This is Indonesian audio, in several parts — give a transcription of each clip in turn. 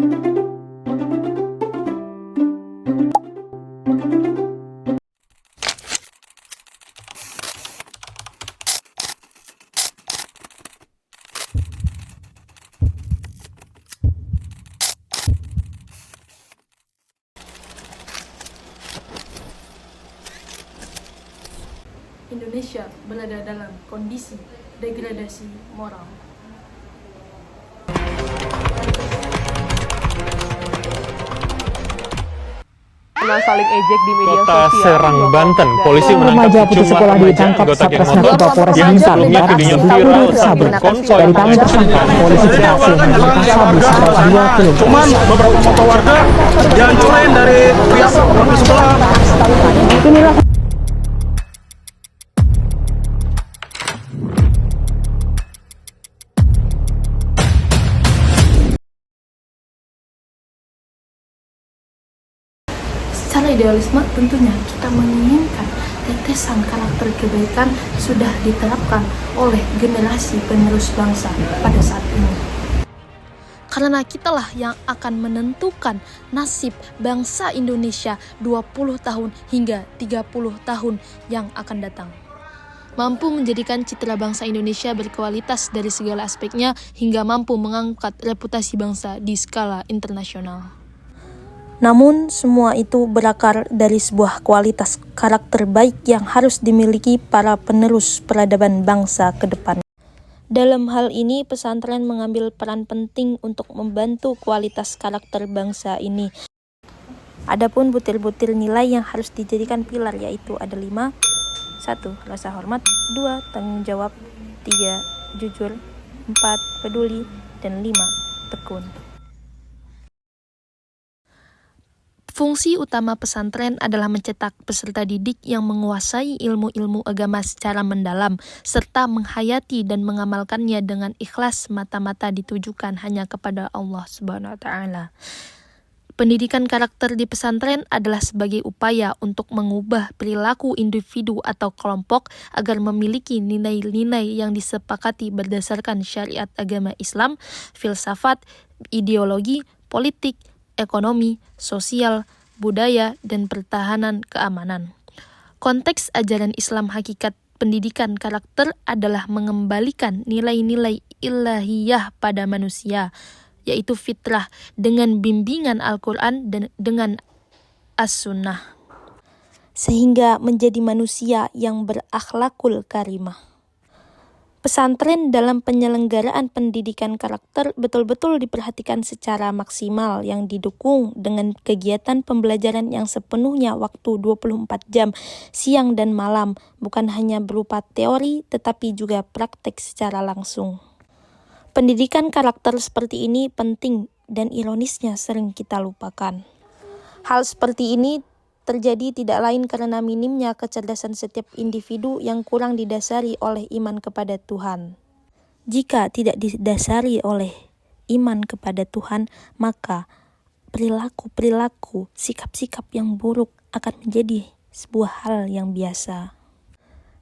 Indonesia berada dalam kondisi degradasi moral. Saling ejek di media Kota sosial. Serang, Banten, polisi menangkap putus sejumlah sekolah remaja ditangkap anggota geng Satres motor Narkoba Polres yang Bintan. sebelumnya videonya viral saat berkonvoy Dari tangan tersangka, polisi berhasil mengamankan sabu seberat 2 kg. Cuman beberapa motor warga dihancurin dari pihak mobil sebelah. Inilah Secara idealisme tentunya kita menginginkan tetesan karakter kebaikan sudah diterapkan oleh generasi penerus bangsa pada saat ini. Karena kitalah yang akan menentukan nasib bangsa Indonesia 20 tahun hingga 30 tahun yang akan datang. Mampu menjadikan citra bangsa Indonesia berkualitas dari segala aspeknya hingga mampu mengangkat reputasi bangsa di skala internasional. Namun, semua itu berakar dari sebuah kualitas karakter baik yang harus dimiliki para penerus peradaban bangsa ke depan. Dalam hal ini, pesantren mengambil peran penting untuk membantu kualitas karakter bangsa ini. Adapun butir-butir nilai yang harus dijadikan pilar yaitu ada 5. 1. Rasa hormat. 2. Tanggung jawab. 3. Jujur. 4. Peduli. Dan 5. Tekun. Fungsi utama pesantren adalah mencetak peserta didik yang menguasai ilmu-ilmu agama secara mendalam, serta menghayati dan mengamalkannya dengan ikhlas mata-mata ditujukan hanya kepada Allah Subhanahu wa Ta'ala. Pendidikan karakter di pesantren adalah sebagai upaya untuk mengubah perilaku individu atau kelompok agar memiliki nilai-nilai yang disepakati berdasarkan syariat agama Islam, filsafat, ideologi, politik, ekonomi, sosial, budaya, dan pertahanan keamanan. Konteks ajaran Islam hakikat pendidikan karakter adalah mengembalikan nilai-nilai ilahiyah pada manusia, yaitu fitrah dengan bimbingan Al-Quran dan dengan As-Sunnah, sehingga menjadi manusia yang berakhlakul karimah. Pesantren dalam penyelenggaraan pendidikan karakter betul-betul diperhatikan secara maksimal yang didukung dengan kegiatan pembelajaran yang sepenuhnya waktu 24 jam siang dan malam, bukan hanya berupa teori tetapi juga praktek secara langsung. Pendidikan karakter seperti ini penting dan ironisnya sering kita lupakan. Hal seperti ini terjadi tidak lain karena minimnya kecerdasan setiap individu yang kurang didasari oleh iman kepada Tuhan. Jika tidak didasari oleh iman kepada Tuhan, maka perilaku-perilaku, sikap-sikap yang buruk akan menjadi sebuah hal yang biasa.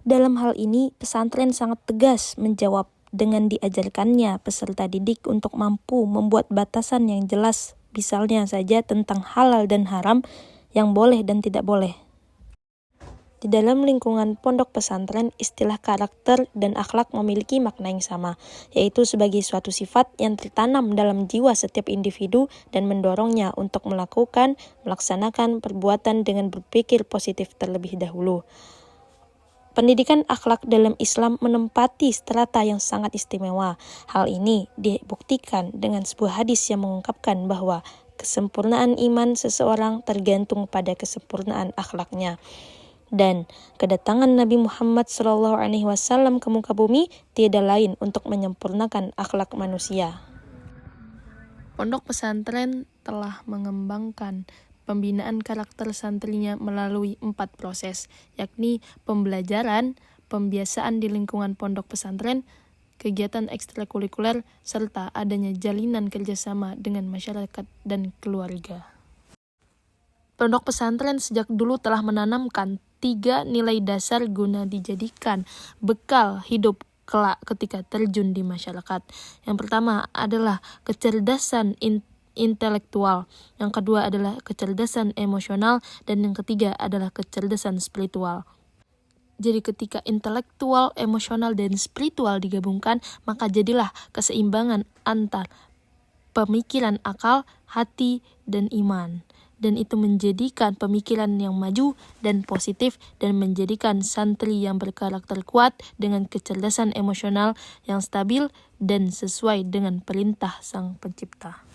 Dalam hal ini, pesantren sangat tegas menjawab dengan diajarkannya peserta didik untuk mampu membuat batasan yang jelas, misalnya saja tentang halal dan haram, yang boleh dan tidak boleh. Di dalam lingkungan pondok pesantren, istilah karakter dan akhlak memiliki makna yang sama, yaitu sebagai suatu sifat yang tertanam dalam jiwa setiap individu dan mendorongnya untuk melaksanakan perbuatan dengan berpikir positif terlebih dahulu. Pendidikan akhlak dalam Islam menempati strata yang sangat istimewa. Hal ini dibuktikan dengan sebuah hadis yang mengungkapkan bahwa kesempurnaan iman seseorang tergantung pada kesempurnaan akhlaknya. Dan kedatangan Nabi Muhammad SAW ke muka bumi tiada lain untuk menyempurnakan akhlak manusia. Pondok pesantren telah mengembangkan pembinaan karakter santrinya melalui 4 proses, yakni pembelajaran, pembiasaan di lingkungan pondok pesantren, kegiatan ekstrakurikuler, serta adanya jalinan kerjasama dengan masyarakat dan keluarga. Pondok pesantren sejak dulu telah menanamkan 3 nilai dasar guna dijadikan bekal hidup kelak ketika terjun di masyarakat. Yang pertama adalah kecerdasan intelektual, yang kedua adalah kecerdasan emosional, dan yang ketiga adalah kecerdasan spiritual. Jadi ketika intelektual, emosional, dan spiritual digabungkan, maka jadilah keseimbangan antar pemikiran akal, hati, dan iman. Dan itu menjadikan pemikiran yang maju dan positif, dan menjadikan santri yang berkarakter kuat dengan kecerdasan emosional yang stabil dan sesuai dengan perintah Sang Pencipta.